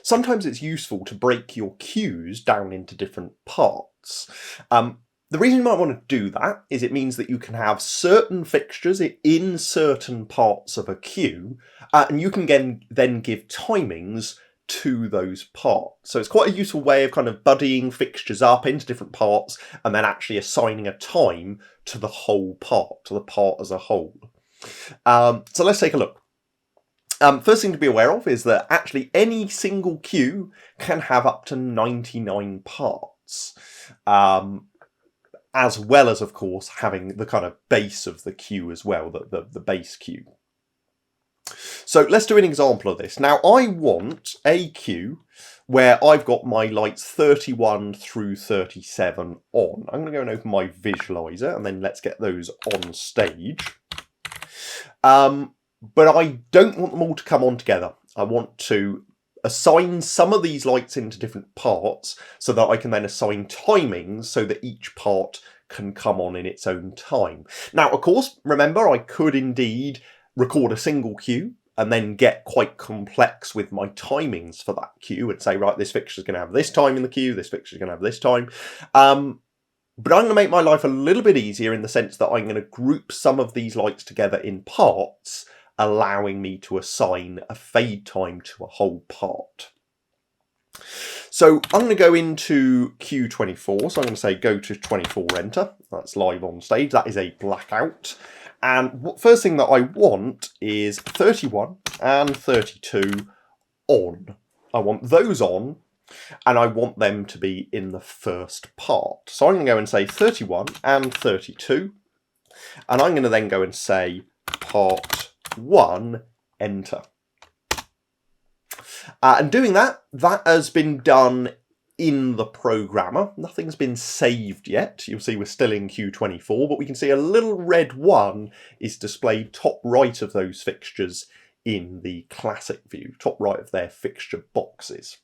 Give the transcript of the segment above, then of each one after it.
sometimes it's useful to break your queues down into different parts. The reason you might want to do that is it means that you can have certain fixtures in certain parts of a queue, and you can then give timings to those parts. So it's quite a useful way of kind of buddying fixtures up into different parts and then actually assigning a time to the whole part, to the part as a whole. So let's take a look. First thing to be aware of is that actually any single queue can have up to 99 parts, as well as, of course, having the kind of base of the queue as well, the base queue. So let's do an example of this. Now I want a queue where I've got my lights 31 through 37 on. I'm going to go and open my visualizer and then let's get those on stage. But I don't want them all to come on together. I want to assign some of these lights into different parts so that I can then assign timings so that each part can come on in its own time. Now, of course, remember, I could indeed record a single queue and then get quite complex with my timings for that queue and say, right, this fixture is going to have this time in the queue, this fixture is going to have this time. But I'm going to make my life a little bit easier in the sense that I'm going to group some of these lights together in parts, allowing me to assign a fade time to a whole part. So I'm going to go into Q24. So I'm going to say go to 24, enter. That's live on stage. That is a blackout. And first thing that I want is 31 and 32 on. I want those on, and I want them to be in the first part. So I'm going to go and say 31 and 32. And I'm going to then go and say part 1, enter. And doing that has been done in the programmer. Nothing's been saved yet. You'll see we're still in Q24, but we can see a little red 1 is displayed top right of those fixtures in the classic view, top right of their fixture boxes.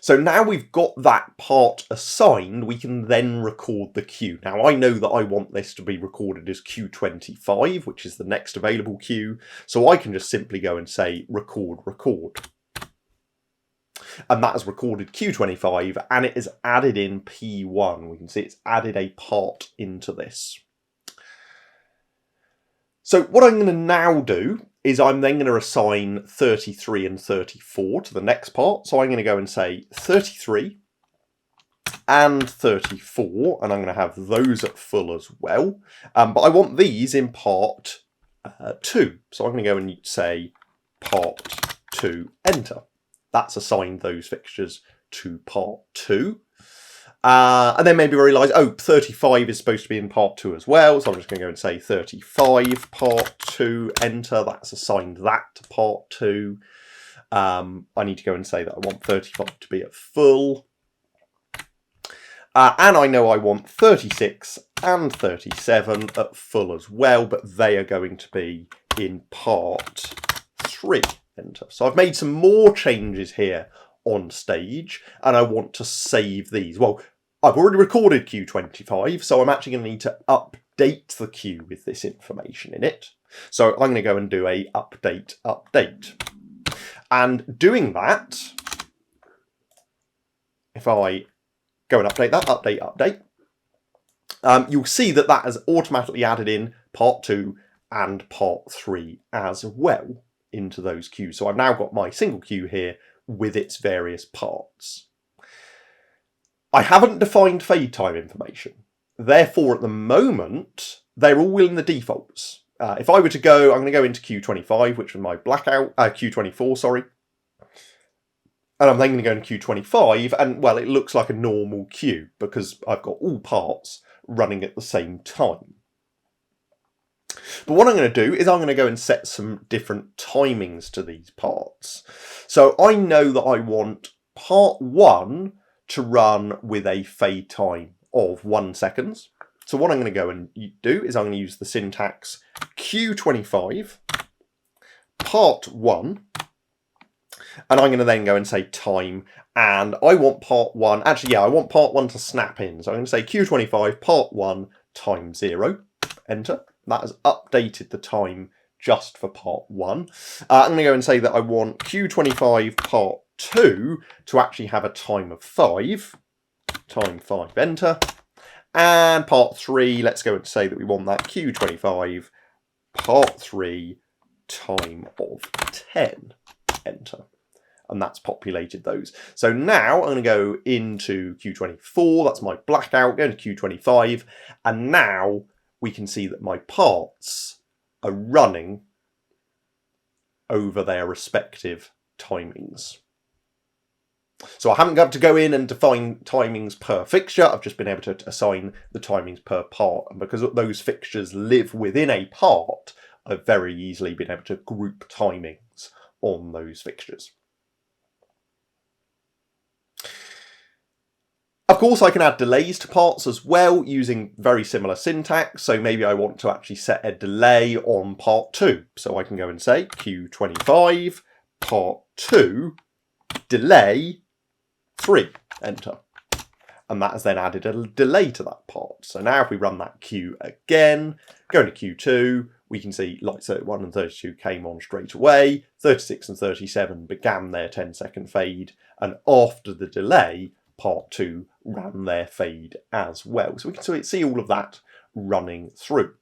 So now we've got that part assigned, we can then record the queue. Now I know that I want this to be recorded as Q25, which is the next available queue, so I can just simply go and say record. And that has recorded Q25 and it is added in P1. We can see it's added a part into this. So what I'm going to now do is I'm then going to assign 33 and 34 to the next part. So I'm going to go and say 33 and 34, and I'm going to have those at full as well. But I want these in part 2. So I'm going to go and say part 2, enter. That's assigned those fixtures to part 2. And then maybe realise, 35 is supposed to be in part 2 as well. So I'm just going to go and say 35 part 2, enter. That's assigned that to part 2. I need to go and say that I want 35 to be at full. And I know I want 36 and 37 at full as well, but they are going to be in part 3, enter. So I've made some more changes here on stage and I want to save these. Well, I've already recorded Q25, so I'm actually going to need to update the queue with this information in it. So I'm going to go and do a update. And doing that, if I go and update that, update, you'll see that that has automatically added in part 2 and part 3 as well into those queues. So I've now got my single queue here with its various parts. I haven't defined fade time information. Therefore, at the moment, they're all in the defaults. If I were to go, I'm going to go into Q25, which was my blackout, Q24, sorry. And I'm then going to go into Q25, and well, it looks like a normal queue because I've got all parts running at the same time. But what I'm going to do is I'm going to go and set some different timings to these parts. So I know that I want part 1 to run with a fade time of 1 second. So what I'm going to go and do is I'm going to use the syntax Q25 part 1, and I'm going to then go and say time, and I want part 1, actually yeah, I want part 1 to snap in. So I'm going to say Q25 part 1 time 0, enter. That has updated the time just for part 1. I'm going to go and say that I want Q25 part 2 to actually have a time of 5. Time 5, enter. And part 3, let's go and say that we want that Q25 part 3 time of 10, enter. And that's populated those. So now I'm going to go into Q24, that's my blackout, go into Q25, and now we can see that my parts are running over their respective timings. So I haven't got to go in and define timings per fixture, I've just been able to assign the timings per part. And because those fixtures live within a part, I've very easily been able to group timings on those fixtures. Of course, I can add delays to parts as well using very similar syntax. So maybe I want to actually set a delay on part 2. So I can go and say Q25 part 2 delay 3, enter. And that has then added a delay to that part. So now if we run that queue again, go into Q2, we can see light 31 and 32 came on straight away. 36 and 37 began their 10-second fade. And after the delay, part 2 ran their fade as well. So we can see all of that running through.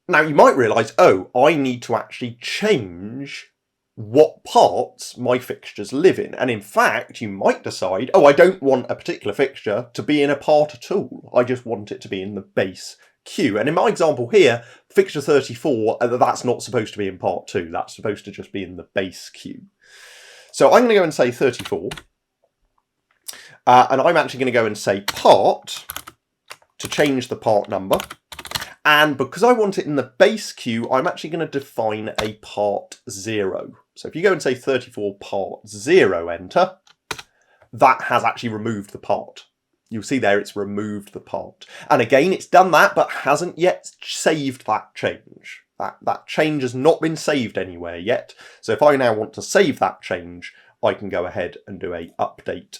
Now you might realise, oh, I need to actually change what parts my fixtures live in. And in fact, you might decide, oh, I don't want a particular fixture to be in a part at all. I just want it to be in the base queue. And in my example here, fixture 34, that's not supposed to be in part 2. That's supposed to just be in the base queue. So I'm going to go and say 34. And I'm actually going to go and say part to change the part number. And because I want it in the base queue, I'm actually going to define a part 0. So if you go and say 34 part 0, enter, that has actually removed the part. You'll see there it's removed the part. And again, it's done that, but hasn't yet saved that change. That change has not been saved anywhere yet. So if I now want to save that change, I can go ahead and do a update.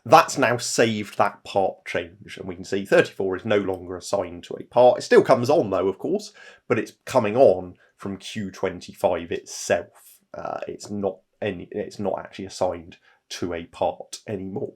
That's now saved that part change, and we can see 34 is no longer assigned to a part. It still comes on though, of course, but it's coming on from Q25 itself. It's not actually assigned to a part anymore.